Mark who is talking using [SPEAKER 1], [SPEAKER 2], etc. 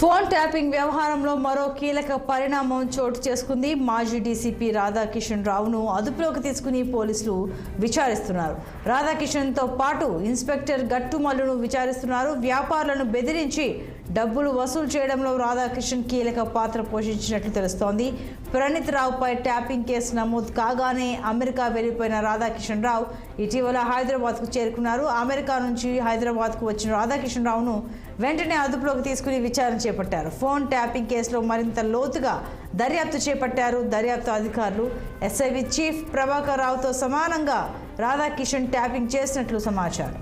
[SPEAKER 1] Phone tapping వ్యవహారంలో మరో కీలక పరిణామం చోటు చేసుకుంది. మాజీ డీసీపీ రాధాకిషన్ రావును అదుపులోకి తీసుకుని పోలీసులు విచారిస్తున్నారు. రాధాకిషన్తో పాటు ఇన్స్పెక్టర్ గట్టుమల్లును విచారిస్తున్నారు. వ్యాపారులను బెదిరించి డబ్బులు వసూలు చేయడంలో రాధాకిషన్ కీలక పాత్ర పోషించినట్లు తెలుస్తోంది. ప్రణీత్ రావుపై ట్యాపింగ్ కేసు నమోదు కాగానే అమెరికా వెళ్లిపోయిన రాధాకిషన్ రావు ఇటీవల హైదరాబాద్కు చేరుకున్నారు. అమెరికా నుంచి హైదరాబాద్కు వచ్చిన రాధాకిషన్ రావును వెంటనే అదుపులోకి తీసుకుని విచారణ చేపట్టారు. ఫోన్ ట్యాపింగ్ కేసులో మరింత లోతుగా దర్యాప్తు చేపట్టారు దర్యాప్తు అధికారులు. ఎస్ఐవి చీఫ్ ప్రభాకర్ రావుతో సమానంగా రాధాకిషన్ ట్యాపింగ్ చేసినట్లు సమాచారం.